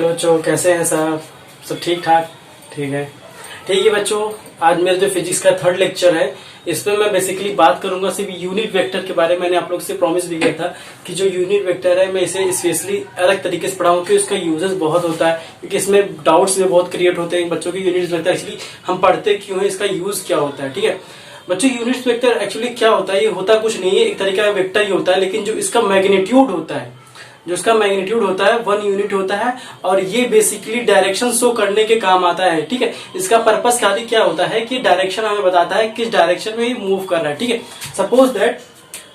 Hello बच्चों, कैसे हैं सब ठीक ठाक? ठीक है बच्चों, आज मेरा जो फिजिक्स का थर्ड लेक्चर है इसमें मैं बेसिकली बात करूंगा सिर्फ यूनिट वेक्टर के बारे में। मैंने आप लोग से प्रॉमिस भी किया था कि जो यूनिट वेक्टर है मैं इसे स्पेशली अलग तरीके से पढ़ाऊंगा क्योंकि इसका यूजेस बहुत होता है, क्योंकि इसमें डाउट्स भी बहुत क्रिएट होते हैं बच्चों के यूनिट वेक्टर एक्चुअली हम पढ़ते क्यों है, इसका यूज क्या होता है। ठीक है बच्चों, यूनिट वेक्टर एक्चुअली क्या होता है? ये होता कुछ नहीं है, एक तरीका का वेक्टर ही होता है, लेकिन जो इसका मैग्नीट्यूड होता है, जो इसका मैग्नीट्यूड होता है 1 यूनिट होता है और ये बेसिकली डायरेक्शन शो करने के काम आता है। ठीक है, इसका पर्पस खाली क्या होता है कि डायरेक्शन हमें बताता है किस डायरेक्शन में ये मूव कर रहा है। ठीक है, सपोज दैट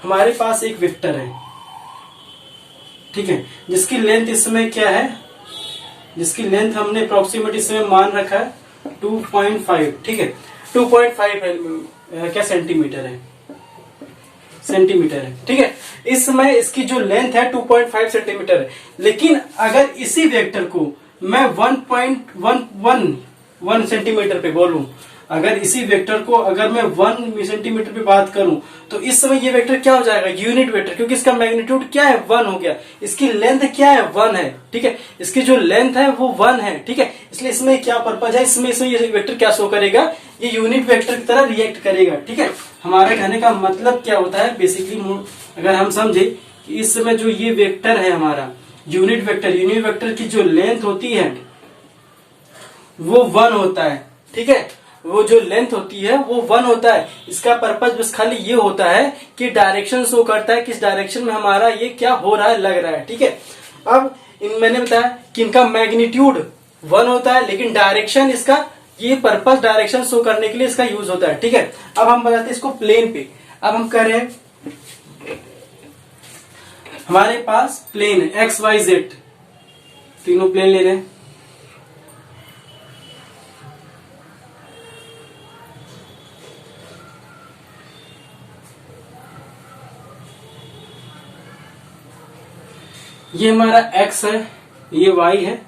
हमारे पास एक वेक्टर है, ठीक है, जिसकी लेंथ इस समय क्या है, जिसकी लेंथ हमने अप्रोक्सीमेट इस समय मान रखा है 2.5। ठीक है, 2.5 है, क्या सेंटीमीटर है, सेंटीमीटर है। ठीक है, इस समय इसकी जो लेंथ है 2.5 सेंटीमीटर है, लेकिन अगर इसी वेक्टर को मैं 1.1 सेंटीमीटर पे बोलूं, अगर इसी वेक्टर को अगर मैं 1 सेंटीमीटर पे बात करूं तो इस समय ये वेक्टर क्या हो जाएगा? यूनिट वेक्टर, क्योंकि इसका मैग्नीट्यूड क्या है? 1 हो गया। इसकी लेंथ क्या है? 1 है। ठीक है, इसकी जो लेंथ है वो 1 है। ठीक है, इसलिए इसमें क्या पर्पज है, इसमें ये वेक्टर क्या शो करेगा? ये यूनिट वेक्टर की तरह रिएक्ट करेगा। ठीक है, हमारे कहने का मतलब क्या होता है बेसिकली, अगर हम समझे कि इस समय जो ये वेक्टर है हमारा यूनिट वेक्टर की जो लेंथ होती है वो 1 होता है। ठीक है, वो जो लेंथ होती है वो 1 होता है। इसका पर्पज बस खाली ये होता है कि डायरेक्शन शो करता है, किस डायरेक्शन में हमारा ये क्या हो रहा है, लग रहा है। ठीक है, अब मैंने बताया कि इनका मैग्नीट्यूड 1 होता है, लेकिन डायरेक्शन इसका, ये पर्पस डायरेक्शन शो करने के लिए इसका यूज होता है। ठीक है, अब हम बताते हैं इसको प्लेन पे। अब हम कह रहे हैं हमारे पास प्लेन है XYZ, तीनों प्लेन ले रहे हैं। ये हमारा X है, ये Y है,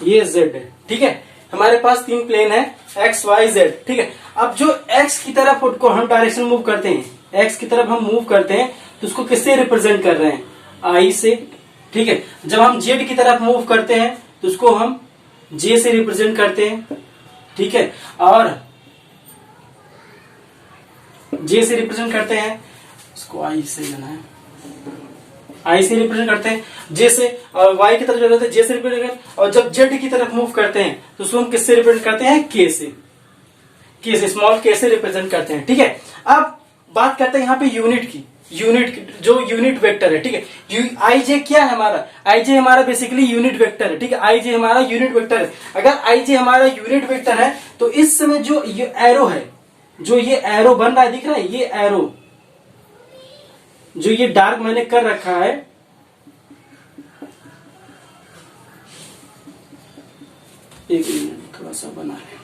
ये Z है। ठीक है, हमारे पास 3 प्लेन है X Y Z। ठीक है, अब जो X की तरफ को हम डायरेक्शन मूव करते हैं, X की तरफ हम मूव करते हैं तो उसको किससे रिप्रेजेंट कर रहे हैं? I से। ठीक है, जब हम Z की तरफ मूव करते हैं तो उसको हम J से रिप्रेजेंट करते हैं। ठीक है, और J से रिप्रेजेंट करते हैं, इसको I से लेना है, I से रिप्रेजेंट करते हैं, J से, और Y की तरफ जाते हैं J से रिप्रेजेंट करते हैं, और जब Z की तरफ मूव करते हैं तो उसको हम किससे रिप्रेजेंट करते हैं? K से, स्मॉल K से रिप्रेजेंट करते हैं। ठीक है, अब बात करते हैं यहाँ पे यूनिट की, जो यूनिट वेक्टर है। ठीक है, IJ क्या है हमारा? IJ हमारा बेसिकली यूनिट वेक्टर है। ठीक है, IJ हमारा यूनिट वेक्टर है। अगर IJ हमारा यूनिट वेक्टर है तो इस समय जो ये एरो है, जो ये एरो बन रहा है, दिख रहा है ये एरो, जो ये डार्क मैंने कर रखा है, एक मिनट थोड़ा सा बना है,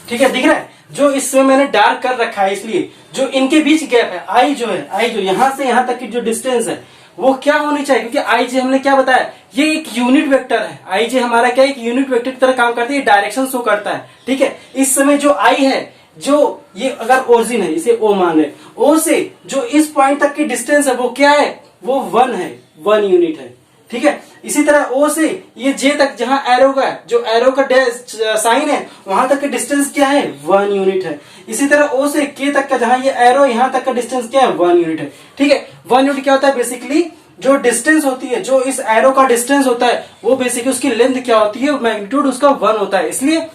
ठीक है, दिख रहा है जो इसमें मैंने डार्क कर रखा है, इसलिए जो इनके बीच गैप है, आई जो यहां से यहां तक की जो डिस्टेंस है वो क्या होनी चाहिए? क्योंकि IJ हमने क्या बताया, ये एक यूनिट वेक्टर है। IJ हमारा क्या, एक यूनिट वेक्टर की तरह काम करता है, ये डायरेक्शन शो करता है। ठीक है, इस समय जो I है, जो ये अगर ओरिजिन है, इसे O मान रहे, O से जो इस पॉइंट तक की डिस्टेंस है वो क्या है? वो 1 है, 1 यूनिट है। ठीक है, इसी तरह O से ये J तक, जहां एरो का, जो एरो का साइन है वहां तक का डिस्टेंस क्या है? 1 यूनिट है। इसी तरह O से K तक का, जहां ये एरो यहां तक का डिस्टेंस क्या है? 1 यूनिट है। ठीक है, 1 यूनिट क्या होता है? बेसिकली जो डिस्टेंस होती है, जो इस एरो का डिस्टेंस होता है, वो बेसिकली उसकी लेंथ क्या होती है? मैग्नीट्यूड उसका 1 होता है। इसलिए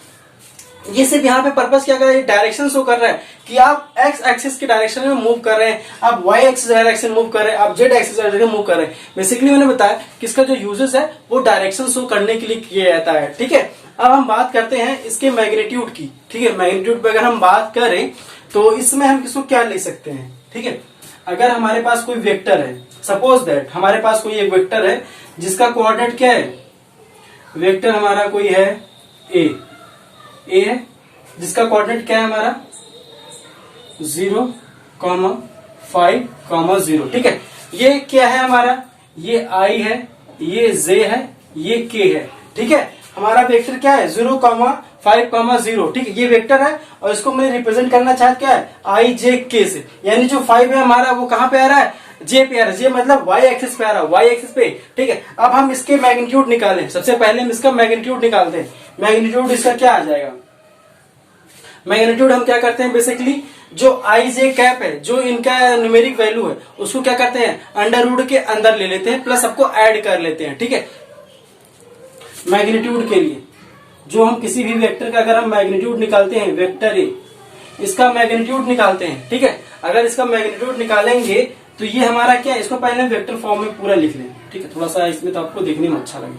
ये सिर्फ यहाँ पे पर्पस क्या कर रहा है? डायरेक्शन शो कर रहा है कि आप एक्स एक्सिस के डायरेक्शन में मूव कर रहे हैं, आप वाई एक्सिस डायरेक्शन मूव कर रहे हैं, आप जेड एक्सिस डायरेक्शन मूव कर रहे हैं। बेसिकली मैंने बताया कि इसका जो यूजेस है वो डायरेक्शन शो करने के लिए किया जाता है। ठीक है, अब हम बात करते हैं इसके मैग्नीट्यूड की। ठीक है, मैग्नीट्यूड पे अगर हम बात करें तो इसमें हम किसको क्या ले सकते हैं? ठीक है, अगर हमारे पास कोई वेक्टर है, सपोज दैट हमारे पास कोई एक वेक्टर है जिसका कोऑर्डिनेट क्या है? वेक्टर हमारा कोई है ए है, जिसका कोऑर्डिनेट क्या है हमारा? 0, 5, 0। ठीक है, ये क्या है हमारा? ये I है, ये J है, ये K है। ठीक है, हमारा वेक्टर क्या है 0,5,0, ठीक है, ये वेक्टर है और इसको मैं रिप्रेजेंट करना चाहता क्या है आई जे के से, यानी जो 5 है हमारा वो कहाँ पे आ रहा है जे पे आ रहा है, जे मतलब वाई एक्सिस पे आ रहा है, वाई एक्सिस पे, ठीक है। अब हम इसके मैग्नीट्यूड निकालें, सबसे पहले हम इसका मैग्नीट्यूड निकालते हैं। मैग्नीट्यूड इसका क्या आ जाएगा, मैग्नीट्यूड हम क्या करते हैं बेसिकली जो आई जे कैप है, जो इनका न्यूमेरिक वैल्यू है उसको क्या करते हैं अंडर रूट के अंदर ले लेते हैं प्लस सबको ऐड कर लेते हैं, ठीक है। मैग्नीट्यूड के लिए जो हम किसी भी वेक्टर का अगर हम मैग्नीट्यूड निकालते हैं, वेक्टर ए इसका मैग्नीट्यूड निकालते हैं, ठीक है। अगर इसका मैग्नीट्यूड निकालेंगे तो ये हमारा क्या है, इसको पहले हम वेक्टर फॉर्म में पूरा लिख लें, ठीक है, थोड़ा सा इसमें तो आपको देखने में अच्छा लगे।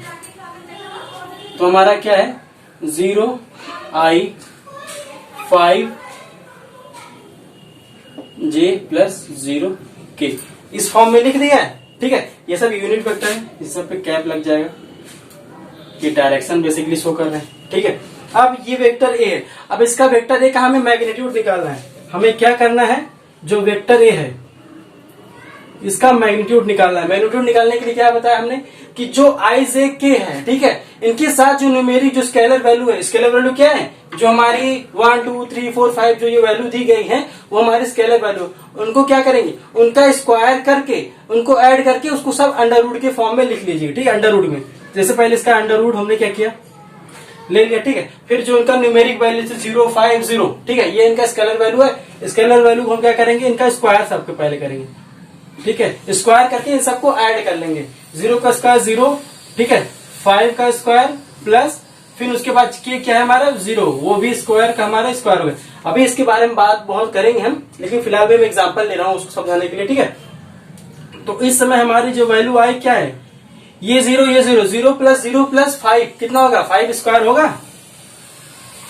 तो हमारा क्या है 0i5j प्लस 0k इस फॉर्म में लिख दिया है, ठीक है। ये सब यूनिट वेक्टर है, इस सब पे कैप लग जाएगा, ये डायरेक्शन बेसिकली शो कर रहे हैं, ठीक है। अब ये वेक्टर ए है, अब इसका वेक्टर ए का हमें मैग्नीट्यूड निकालना है। हमें क्या करना है, जो वेक्टर ए है इसका मैग्नीट्यूड निकालना है। मैग्नीट्यूड निकालने के लिए क्या बताया हमने कि जो आई जे के है, ठीक है, इनके साथ जो न्यूमेरिक जो स्केलर वैल्यू है, स्केलर वैल्यू क्या है जो हमारी 1 2 3 4 5 जो ये वैल्यू दी गई है वो हमारी स्केलर वैल्यू, उनको क्या करेंगे उनका स्क्वायर करके उनको ऐड करके उसको सब अंडर रूट के फॉर्म में लिख लीजिए, ठीक है। अंडर रूट में जैसे पहले इसका अंडर रूट हमने क्या किया ले लिया, ठीक है। फिर जो इनका न्यूमेरिक वैल्यू 050, ठीक है, ये इनका स्केलर वैल्यू है। स्केलर वैल्यू को हम क्या करेंगे इनका स्क्वायर सबके पहले करेंगे, ठीक है। स्क्वायर करके इन सबको ऐड कर लेंगे, 0 का स्क्वायर 0, ठीक है, 5 का स्क्वायर प्लस फिर उसके बाद क्या है हमारा 0, वो भी स्क्वायर का हमारा स्क्वायर हो गया। अभी इसके बारे में बात बहुत करेंगे हम, लेकिन फिलहाल मैं एग्जांपल ले रहा हूँ उसको समझाने के लिए, ठीक है। तो इस समय हमारी जो वैल्यू आई क्या है ये 0 0 प्लस 5 कितना होगा 5 स्क्वायर होगा।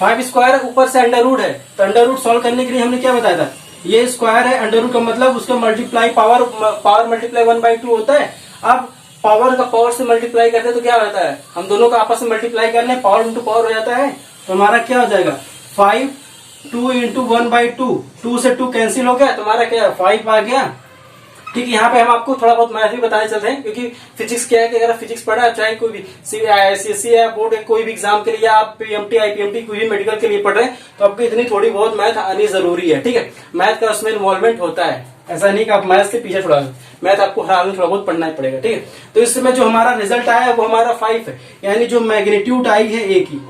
5 स्क्वायर ऊपर से अंडर रूट है, तो अंडर रूट सॉल्व करने के लिए हमने क्या बताया था, ये स्क्वायर है, अंडर रूट का मतलब उसका मल्टीप्लाई पावर मल्टीप्लाई 1/2 होता है। अब पावर का पावर से मल्टीप्लाई करते हैं तो क्या होता है, हम दोनों का आपस में मल्टीप्लाई कर लें, पावर इंटू पावर हो जाता है, तो हमारा क्या हो जाएगा 5 2 इंटू 1/2, 2 से 2 कैंसिल हो गया, तुम्हारा क्या 5 आ गया, ठीक है। यहाँ पे हम आपको थोड़ा बहुत मैथ भी बताने चलते हैं, क्योंकि फिजिक्स क्या है कि अगर फिजिक्स पढ़ा चाहे कोई भी सीएससी या बोर्ड कोई भी एग्जाम के लिए आप पीएमटी आईपीएमटी कोई भी मेडिकल के लिए पढ़ रहे हैं तो आपको इतनी थोड़ी बहुत मैथ आनी जरूरी है, ठीक है। मैथ का उसमें इन्वॉल्वमेंट होता है, ऐसा नहीं कि आप मैथ के पीछे थोड़ा, मैथ आपको हर हाल में थोड़ा बहुत पढ़ना ही पड़ेगा, ठीक है। तो इस समय जो हमारा रिजल्ट आया है वो हमारा 5 है, यानी जो मैग्नीट्यूड आई है ए की,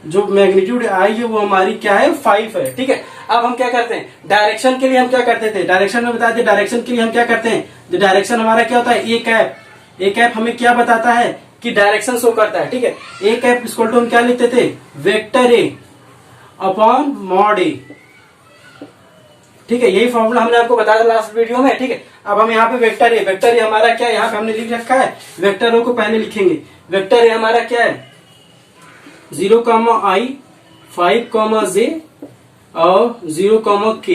जो मैग्नीट्यूड आई है वो हमारी क्या है 5 है, ठीक है। अब हम क्या करते हैं डायरेक्शन के लिए हम क्या करते थे, डायरेक्शन में बता दें, डायरेक्शन के लिए हम क्या करते हैं, जो डायरेक्शन हमारा क्या होता है ए कैप हमें क्या बताता है कि डायरेक्शन शो करता है, ठीक है। ए कैप इक्वल टू हम क्या लिखते थे वेक्टर ए अपॉन मॉड ए, ठीक है। यही फॉर्मूला हमने आपको बताया था लास्ट वीडियो में, ठीक है। अब हम यहाँ पे वेक्टर ए हमारा क्या है, यहाँ पे हमने लिख रखा है, वेक्टर ओ को पहले लिखेंगे। वेक्टर ए हमारा क्या है 0, i 5, j और 0, k,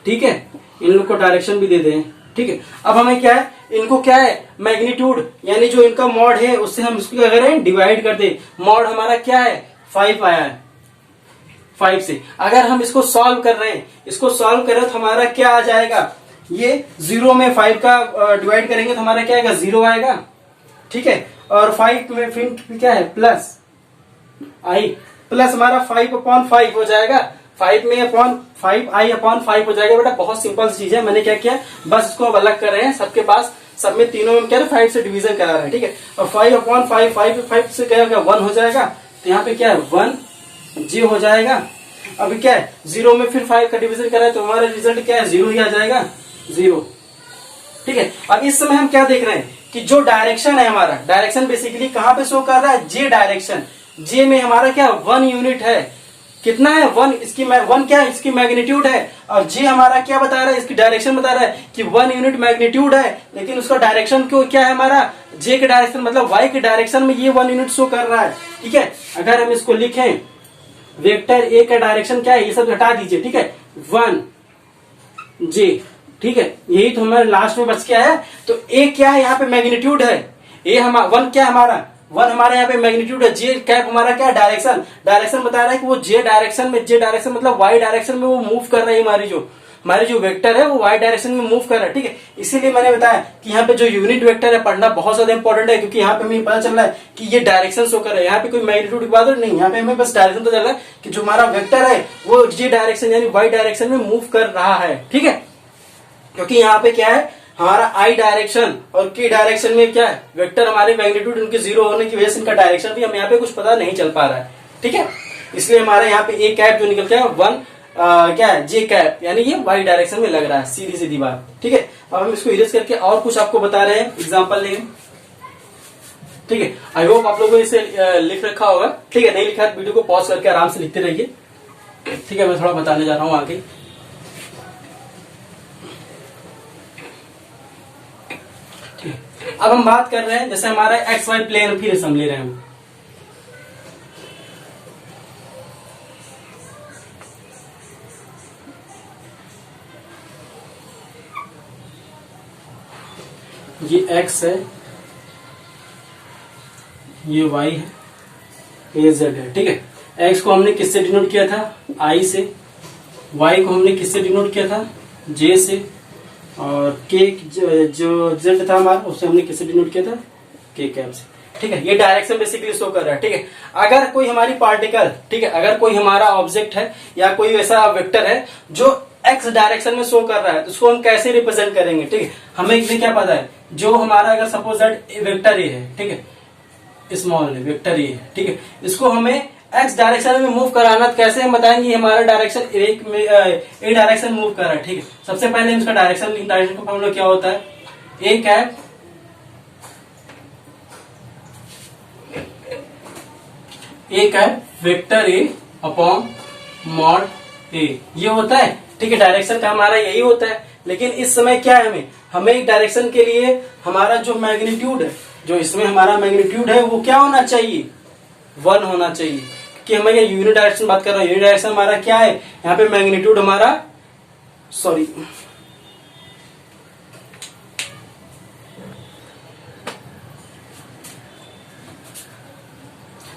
ठीक है। इन लोग को डायरेक्शन भी दे दें, ठीक है। अब हमें क्या है इनको क्या है मैग्नीट्यूड यानी जो इनका मॉड है उससे हम इसको क्या करें डिवाइड कर दें। मॉड हमारा क्या है 5 आया है, 5 से अगर हम इसको सॉल्व कर रहे हैं, इसको सॉल्व करें तो हमारा क्या आ जाएगा, ये 0 में 5 का डिवाइड करेंगे तो हमारा क्या आएगा 0 आएगा, ठीक है। और 5 में फिर क्या है प्लस आई प्लस हमारा 5/5 हो जाएगा, 5 में अपॉन 5 आई अपॉन 5 हो जाएगा। बेटा बहुत सिंपल चीज है, मैंने क्या किया बस इसको अब अलग कर रहे हैं, सबके पास सब में तीनों में क्या है 5 से डिवीजन करा रहे हैं, ठीक है। और 5/5 5 से क्या होगा 1 हो जाएगा, तो यहाँ पे क्या है 1 जी हो जाएगा। अभी क्या है 0 में फिर 5 का डिवीजन करा है तो हमारा रिजल्ट क्या है 0 ही आ जाएगा 0, ठीक है। अब इस समय हम क्या देख रहे हैं कि जो डायरेक्शन है हमारा, डायरेक्शन बेसिकली कहाँ पे शो कर रहा है जे डायरेक्शन, जे में हमारा क्या 1 यूनिट है, कितना है 1, इसकी 1 क्या है इसकी मैग्नीट्यूड है, और जे हमारा क्या बता रहा है इसकी डायरेक्शन बता रहा है कि 1 यूनिट मैग्नीट्यूड है, लेकिन उसका डायरेक्शन क्यों क्या है हमारा जे के डायरेक्शन मतलब वाई के डायरेक्शन में ये 1 यूनिट शो कर रहा है, ठीक है। अगर हम इसको लिखें वेक्टर ए का डायरेक्शन क्या है ये सब हटा दीजिए, ठीक है 1 जे, ठीक है। यही तो हमारे लास्ट में बच गया है। तो ए क्या है यहाँ पे मैग्नीट्यूड है, ए हमारा 1 क्या हमारा 1 हमारे यहाँ पे मैग्नीट्यूड है, जे कैप हमारा क्या डायरेक्शन, डायरेक्शन बता रहा है कि वो जे डायरेक्शन में, जे डायरेक्शन मतलब वाई डायरेक्शन में वो मूव कर रही है हमारी जो, हमारे जो वेक्टर है वो y डायरेक्शन में मूव कर रहा है, ठीक है। इसीलिए मैंने बताया कि यहाँ पे जो यूनिट वेक्टर है पढ़ना बहुत ज्यादा इंपॉर्टेंट है, क्योंकि यहाँ पे हमें पता चल रहा है कि ये डायरेक्शन शो कर रहा है। यहाँ पे कोई मैग्नीट्यूड की बात नहीं, यहाँ पे हमें बस डायरेक्शन पता चल रहा है कि जो हमारा वेक्टर है वो ये डायरेक्शन यानी y डायरेक्शन में मूव कर रहा है, ठीक है। क्योंकि यहाँ पे क्या है, हमारा i डायरेक्शन और k डायरेक्शन में क्या है, वेक्टर हमारे मैग्नीट्यूड उनके जीरो होने की वजह से इनका डायरेक्शन भी हमें यहाँ पे कुछ पता नहीं चल पा रहा है, ठीक है। इसलिए हमारा यहाँ पे a कैप जो निकल के है 1 क्या है j कैप, यानी ये y डायरेक्शन में लग रहा है, सीधी सीधी बात, ठीक है। अब हम इसको इरेज करके और कुछ आपको बता रहे हैं एग्जाम्पल लेंगे, ठीक है। आई होप आप लोगों को इसे लिख रखा होगा, ठीक है। नहीं लिखा है वीडियो को पॉज करके आराम से लिखते रहिए, ठीक है। मैं थोड़ा बताने जा रहा हूँ आगे। अब हम बात कर रहे हैं जैसे हमारा एक्स वाई प्लेन, फिर हम ले रहे हैं ये x है, ये y है, ये z है, ठीक है। x को हमने किससे डिनोट किया था, i से, y को हमने किससे डिनोट किया था, j से, और k जो z था हमारा उससे हमने किससे डिनोट किया था, k कैप से, ठीक है। ये डायरेक्शन बेसिकली शो कर रहा है, ठीक है। अगर कोई हमारी पार्टिकल, ठीक है, अगर कोई हमारा ऑब्जेक्ट है या कोई ऐसा वेक्टर है जो x डायरेक्शन में शो कर रहा है तो उसको हम कैसे रिप्रेजेंट करेंगे, ठीक है। हमें इसमें क्या पता है, जो हमारा अगर सपोज दैट वेक्टर ए है, ठीक है, स्मॉल है वेक्टर ए है, ठीक है, इसको हमें x डायरेक्शन में मूव कराना, तो कैसे हम बताएंगे हमारा डायरेक्शन ए डायरेक्शन मूव कर रहा है, ठीक है। सबसे पहले इसका डायरेक्शन का फॉर्मूला क्या होता है, A cap vector A upon mod A, ये होता है, ठीक है। डायरेक्शन का हमारा यही होता है। लेकिन इस समय क्या है, हमें एक डायरेक्शन के लिए हमारा जो मैग्नीट्यूड है, जो इसमें हमारा मैग्नीट्यूड है वो क्या होना चाहिए, 1 होना चाहिए, कि हमें ये यूनिट डायरेक्शन बात कर रहा है। यूनिट डायरेक्शन हमारा क्या है, यहाँ पे मैग्नीट्यूड हमारा, सॉरी,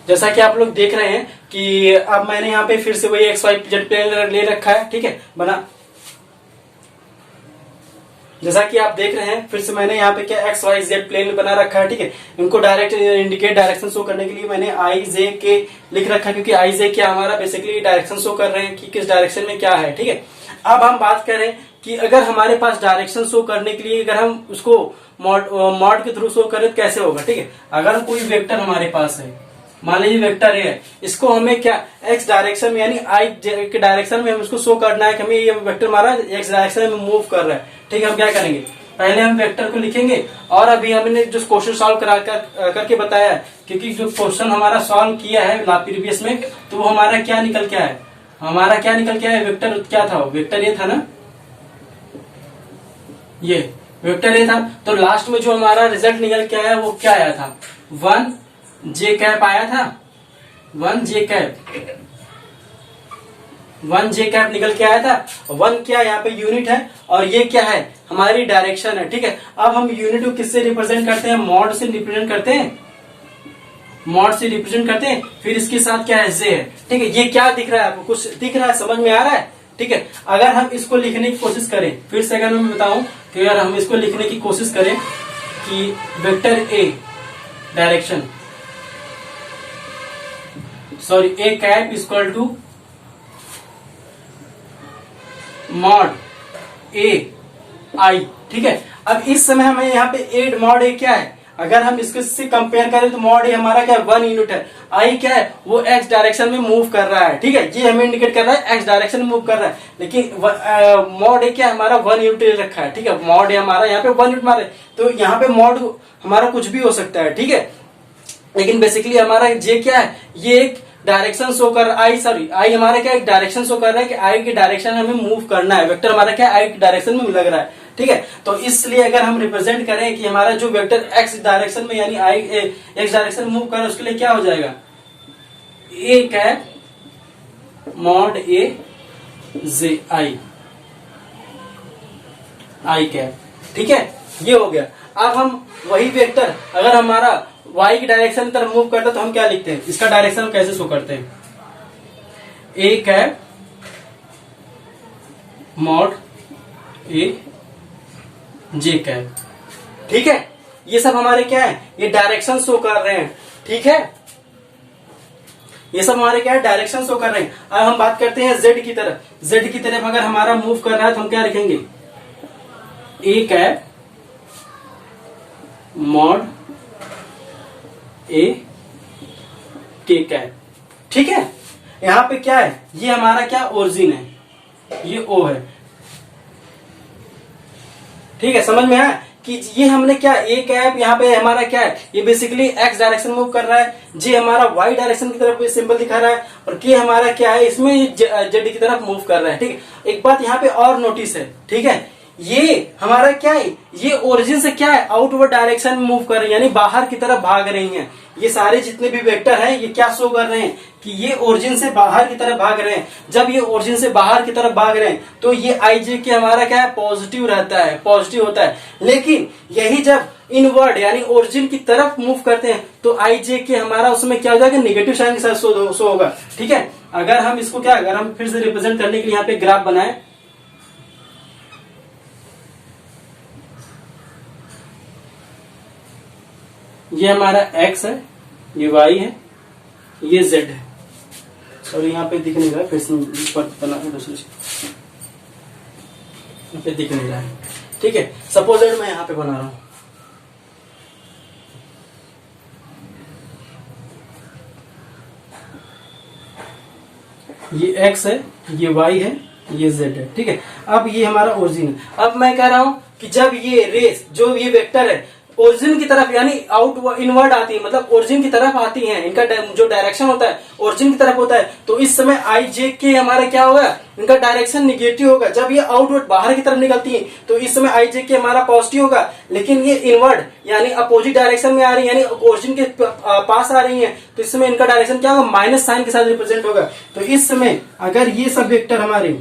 जैसा कि आप लोग देख रहे हैं कि अब मैंने यहाँ पे फिर से वही एक्स वाई जेड प्लेन ले रखा है, ठीक है, बना, जैसा कि आप देख रहे हैं फिर से मैंने यहाँ पे क्या एक्स वाई जेड प्लेन बना रखा है, ठीक है। इनको डायरेक्ट इंडिकेट डायरेक्शन शो करने के लिए मैंने आई जे के लिख रखा है, क्योंकि आई जे क्या हमारा बेसिकली डायरेक्शन शो कर रहे हैं कि किस डायरेक्शन में क्या है, ठीक है। अब हम बात करें कि अगर हमारे पास डायरेक्शन शो करने के लिए अगर हम उसको मॉड के थ्रू शो करें तो कैसे होगा, ठीक है। अगर कोई वेक्टर हमारे पास है, मान लीजिए वेक्टर ए है, इसको हमें क्या एक्स डायरेक्शन में यानी आई के डायरेक्शन में हम इसको शो करना है कि हमें ये वेक्टर हमारा एक्स डायरेक्शन में मूव कर रहा है, ठीक है। हम क्या करेंगे, पहले हम वेक्टर को लिखेंगे, और अभी हमने जो क्वेश्चन सॉल्व करके बताया, क्योंकि जो क्वेश्चन हमारा सॉल्व किया है प्रीवियस में, तो वो हमारा क्या निकल के आया, हमारा क्या निकल के आया, वेक्टर क्या था, वेक्टर ये था ना, ये वेक्टर ये था। तो लास्ट में जो हमारा रिजल्ट निकल के आया वो क्या आया था, 1 जे कैप आया था, 1 जे कैप निकल के आया था। 1 क्या यहाँ पे यूनिट है और ये क्या है, हमारी डायरेक्शन है, ठीक है। अब हम यूनिट को किससे रिप्रेजेंट करते हैं, मॉड से रिप्रेजेंट करते हैं, मॉड से रिप्रेजेंट करते हैं, फिर इसके साथ क्या है, जे है, ठीक है। ये क्या दिख रहा है आपको, कुछ दिख रहा है, समझ में आ रहा है, ठीक है। अगर हम इसको लिखने की कोशिश करें, फिर से अगर मैं बताऊं कि अगर हम इसको लिखने की कोशिश करें कि vector A direction, sorry, A cap equal to mod A I, ठीक है। अब इस समय हमें यहाँ पे ए मॉड ए क्या है, अगर हम इसको से कंपेयर करें तो मॉड ए हमारा क्या है, 1 यूनिट है, आई क्या है, वो एक्स डायरेक्शन में मूव कर रहा है, ठीक है। ये हमें इंडिकेट कर रहा है एक्स डायरेक्शन में मूव कर रहा है, लेकिन मॉड ए क्या हमारा 1 यूनिट रखा है, ठीक है। मॉड ए हमारा यहाँ पे 1 यूनिट मारे, तो यहाँ पे मॉड हमारा कुछ भी हो सकता है, ठीक है। लेकिन बेसिकली हमारा जे क्या है, ये एक डायरेक्शन शो कर आई हमारा क्या एक डायरेक्शन शो कर रहा है कि आई के डायरेक्शन हमें मूव करना है, वेक्टर हमारा क्या आई के डायरेक्शन में लग रहा है, ठीक है। तो इसलिए अगर हम रिप्रेजेंट करें कि हमारा जो वेक्टर एक्स डायरेक्शन में यानी आई एक्स डायरेक्शन में मूव कर रहा है, उसके लिए क्या हो जाएगा, ए कैप मॉड ए जे आई कैप, ठीक है। ये हो गया। अब हम वही वेक्टर अगर हमारा y की डायरेक्शन की तरफ मूव करता है तो हम क्या लिखते हैं, इसका डायरेक्शन कैसे शो करते हैं, ए कैप मॉड ए जे कैप। ठीक है, ये सब हमारे क्या है, ये डायरेक्शन शो कर रहे हैं। ठीक है, ये सब हमारे क्या है, डायरेक्शन शो कर रहे हैं। अब हम बात करते हैं जेड की तरफ। जेड की तरफ अगर हमारा मूव कर रहा है तो हम क्या लिखेंगे, ए कैप मॉड ए के कैप। ठीक है, यहां पे क्या है, ये हमारा क्या ओरिजिन है, ये ओ है। ठीक है, समझ में आया कि ये हमने क्या, ए कैप यहाँ पे हमारा क्या है, ये बेसिकली एक्स डायरेक्शन मूव कर रहा है, जे हमारा वाई डायरेक्शन की तरफ सिंबल दिखा रहा है, और के हमारा क्या है, इसमें जेड की तरफ मूव कर रहा है। ठीक है, एक बात यहाँ पे और नोटिस है। ठीक है, ये हमारा क्या है, ये ओरिजिन से क्या है, आउटवर्ड डायरेक्शन में मूव कर रही है, यानी बाहर की तरफ भाग रही हैं। ये सारे जितने भी वेक्टर हैं ये क्या शो कर रहे हैं कि ये ओरिजिन से बाहर की तरफ भाग रहे हैं। जब ये ओरिजिन से बाहर की तरफ भाग रहे हैं तो ये आई जे के हमारा क्या है, पॉजिटिव रहता है, पॉजिटिव होता है। लेकिन यही जब इनवर्ड यानी ओरिजिन की तरफ मूव करते हैं तो आई जे के हमारा उसमें क्या हो जाएगा, निगेटिव साइन के साथ शो होगा। ठीक है, अगर हम इसको क्या, अगर हम फिर से रिप्रेजेंट करने के लिए यहाँ पे ग्राफ बनाए, ये हमारा x है, ये y है, ये z है। सॉरी यहाँ पे दिख नहीं रहा है, फिर से बना दूसरी यहाँ पे दिख नहीं रहा है। ठीक है, सपोज मैं यहाँ पे बना रहा हूं, ये x है, ये y है, ये z है। ठीक है, अब ये हमारा ओरिजिन है। अब मैं कह रहा हूं कि जब ये रेस, जो ये वेक्टर है, ओरिजिन की तरफ यानी आउट इनवर्ड आती है, मतलब ओरिजिन की तरफ आती हैं, इनका जो डायरेक्शन होता है ओरिजिन की तरफ होता है, तो इस समय आई जे के हमारा क्या होगा, इनका डायरेक्शन निगेटिव होगा। जब ये आउटवर्ड बाहर की तरफ निकलती है तो इस समय आई जे के हमारा पॉजिटिव होगा। लेकिन ये इनवर्ड यानी अपोजिट डायरेक्शन में आ रही है, यानी ओरिजिन के पास आ रही है, तो इस समय इनका डायरेक्शन क्या होगा, माइनस साइन के साथ रिप्रेजेंट होगा। तो इस समय अगर ये सब वेक्टर हमारे,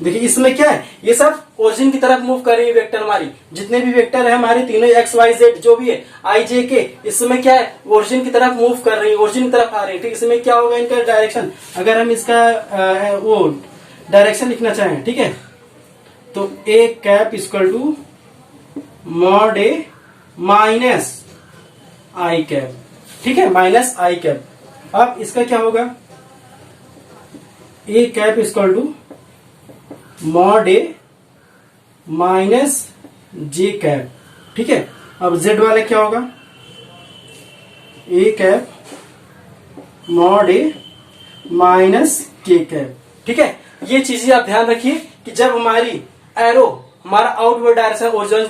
देखिए इसमें क्या है, ये सब ओरिजिन की तरफ मूव कर रही है वेक्टर, हमारी जितने भी वेक्टर है हमारे तीनों एक्स वाई जेड जो भी है आई जे के, इसमें क्या है, ओरिजिन की तरफ मूव कर रही है, ओरिजिन की तरफ आ रही है। ठीक, इसमें क्या होगा, इनका डायरेक्शन, अगर हम इसका वो डायरेक्शन लिखना चाहें, ठीक है, तो A cap equal to mod A minus I cap. ठीक है, माइनस आई कैप। अब इसका क्या होगा, A cap equal to mod A minus J cap. ठीक है, अब जेड वाले क्या होगा, A cap mod A minus K cap. ठीक है, ये चीजें आप ध्यान रखिए कि जब हमारी एरो हमारा आउटवर्ड डायरेक्शन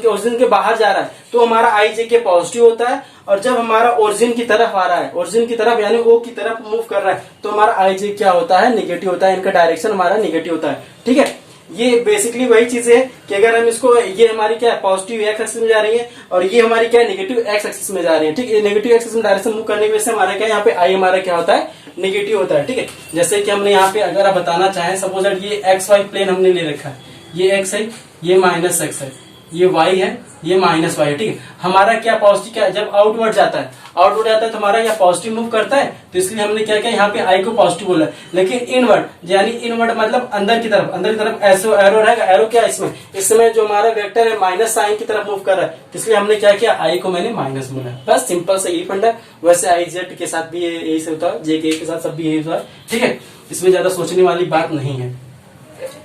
ओरिजिन के बाहर जा रहा है तो हमारा आई जे के पॉजिटिव होता है, और जब हमारा ओरिजिन की तरफ आ रहा है, ओरिजिन की तरफ यानी ओ की तरफ मूव कर रहा है, तो हमारा आई जे क्या होता है, निगेटिव होता है, इनका डायरेक्शन हमारा निगेटिव होता है। ठीक है, ये बेसिकली वही चीज है कि अगर हम इसको, ये हमारी क्या है, पॉजिटिव एक्स एक्सिस में जा रही है, और ये हमारी क्या है, नेगेटिव एक्स एक्सिस में जा रही है। ठीक है, नेगेटिव एक्सिस में डायरेक्शन मूव करने की वजह से हमारा क्या, यहाँ पे आई हमारा क्या होता है, नेगेटिव होता है। ठीक है, जैसे कि हमने यहाँ पे अगर आप बताना चाहें, सपोज ये एक्स वाई प्लेन हमने ले रखा है, ये एक्स है, ये माइनस एक्स है, ये वाई है, ये माइनस वाई है। ठीक है, हमारा क्या पॉजिटिव, क्या जब आउटवर्ड जाता है, आउटवर्ड जाता है तो हमारा यहाँ पॉजिटिव मूव करता है, तो इसलिए हमने क्या किया, यहाँ पे आई को पॉजिटिव बोला। लेकिन इनवर्ड यानी इनवर्ड मतलब अंदर की तरफ ऐसे एरो रहेगा, एरो क्या है इसमें, इस समय जो हमारा वेक्टर है माइनस साइन की तरफ मूव कर रहा है, तो इसलिए हमने क्या किया, आई को मैंने माइनस बोला। बस सिंपल से यही फंडा। वैसे आई जेड के साथ भी यही से होता है, जे के साथ सब भी यही होता है। ठीक है, इसमें ज्यादा सोचने वाली बात नहीं है।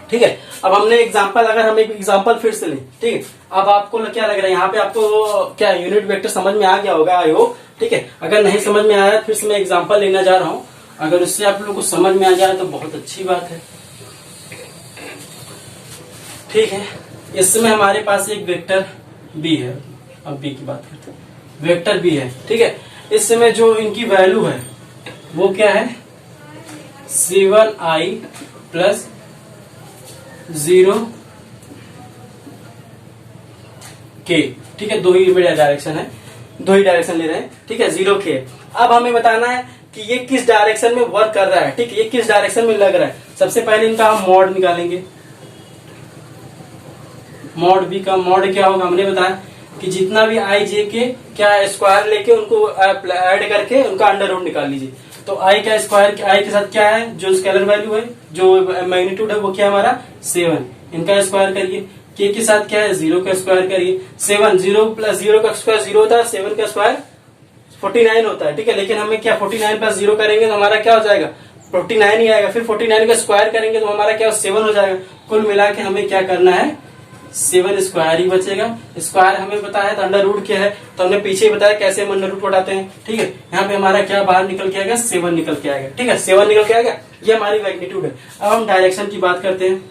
ठीक है, अब हमने एग्जांपल, अगर हम एक एग्जांपल फिर से लें, ठीक है, अब आपको क्या लग रहा है, यहाँ पे आपको क्या यूनिट वेक्टर समझ में आ गया होगा, आई होप। ठीक है, अगर नहीं समझ में आया फिर से मैं एग्जांपल लेना जा रहा हूं, अगर उससे आप लोगों को समझ में आ जाए तो बहुत अच्छी बात है। ठीक है, इस समय हमारे पास एक वेक्टर बी है, अब बी की बात करते हैं, वेक्टर बी है। ठीक है, इस समय जो इनकी वैल्यू है वो क्या है, C1i प्लस 0 k। ठीक है, दो ही डायरेक्शन है, दो ही डायरेक्शन ले रहे हैं। ठीक है, 0 k। अब हमें बताना है कि ये किस डायरेक्शन में वर्क कर रहा है। ठीक है, ये किस डायरेक्शन में लग रहा है। सबसे पहले इनका हम मॉड निकालेंगे। मॉड बी का मॉड क्या होगा, हमने बताया कि जितना भी आई जे के क्या स्क्वायर लेके उनको ऐड करके उनका अंडर रूट निकाल लीजिए। तो आई का स्क्वायर, आई के साथ क्या है, जो स्केलर वैल्यू है, जो मैग्नीट्यूड है वो क्या है हमारा 7, इनका स्क्वायर करिए, k के साथ क्या है 0 का स्क्वायर करिए, 7 0 प्लस 0 का स्क्वायर 0 होता है, 7 का स्क्वायर 49 होता है, ठीक है। लेकिन हमें क्या 49 प्लस 0 करेंगे तो हमारा क्या हो जाएगा 49 ही आएगा, फिर 49 का स्क्वायर करेंगे तो हमारा क्या 7 हो जाएगा। कुल मिला के हमें क्या करना है 7 स्क्वायर ही बचेगा। स्क्वायर हमें पता है तो अंडर रूट क्या है, तो हमने पीछे ही बताया कैसे हम अंडर रूट उठाते हैं, ठीक है। यहाँ पे हमारा क्या बाहर निकल के आएगा 7 निकल के आएगा, ठीक है, 7 निकल के आएगा। ये हमारी मैग्नीट्यूड है। अब हम डायरेक्शन की बात करते हैं,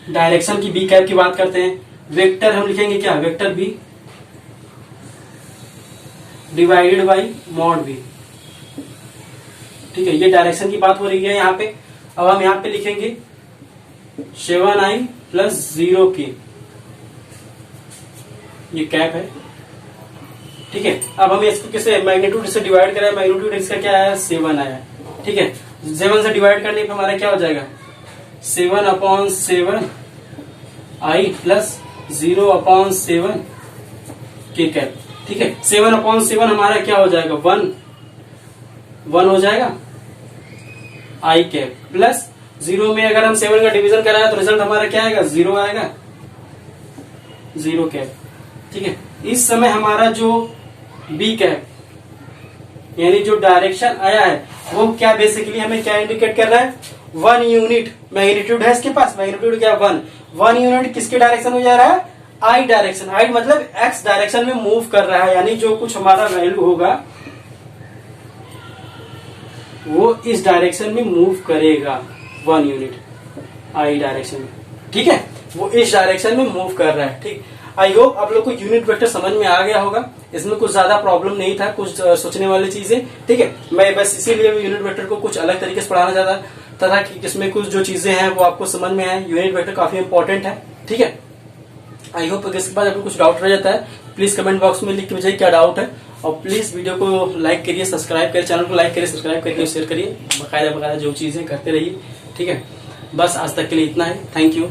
डायरेक्शन की बी कैप की बात करते हैं। वेक्टर हम लिखेंगे क्या vector B divided by mod B, ठीक है। ये डायरेक्शन की बात हो रही है यहाँ पे। अब हम यहाँ पे लिखेंगे 7i प्लस 0k, ये कैप है, ठीक है। अब हम इसको किसे मैग्नीट्यूड से डिवाइड करें, मैग्नीट्यूड इसका क्या है 7 आया, ठीक है। 7 से डिवाइड करने पे हमारा क्या हो जाएगा 7/7 i प्लस 0/7 k कैप, ठीक है। 7/7 हमारा क्या हो जाएगा 1 हो जाएगा i कैप प्लस 0 में अगर हम 7 का डिवीजन कराएं तो रिजल्ट हमारा क्या आएगा 0 आएगा 0 कैप, ठीक है। इस समय हमारा जो बी कैप यानी जो डायरेक्शन आया है वो क्या बेसिकली हमें क्या इंडिकेट कर रहा है 1 यूनिट मैग्नीट्यूड है इसके पास, मैग्नीट्यूड क्या 1 यूनिट किसके डायरेक्शन में जा रहा है आई डायरेक्शन, आई मतलब एक्स डायरेक्शन में मूव कर रहा है, यानी जो कुछ हमारा वैल्यू होगा वो इस डायरेक्शन में मूव करेगा 1 यूनिट आई डायरेक्शन में, ठीक है। वो इस डायरेक्शन में मूव कर रहा है, ठीक। आई होप आप लोग को यूनिट वेक्टर समझ में आ गया होगा। इसमें कुछ ज्यादा प्रॉब्लम नहीं था, कुछ सोचने वाली चीजें, ठीक है। मैं बस इसीलिए यूनिट वेक्टर को कुछ अलग तरीके से पढ़ाना चाहता था कि इसमें कुछ जो चीजें हैं वो आपको समझ में आए। यूनिट वेक्टर काफी इंपॉर्टेंट है, ठीक है। आई होप इसके बाद आपको कुछ डाउट रह जाता है प्लीज कमेंट बॉक्स में लिख के मुझे क्या डाउट है, और प्लीज वीडियो को लाइक करिए, सब्सक्राइब करिए, चैनल को लाइक करिए, सब्सक्राइब करिए, शेयर करिए, बकायदा जो चीजें करते रहिए, ठीक है। बस आज तक के लिए इतना है, थैंक यू।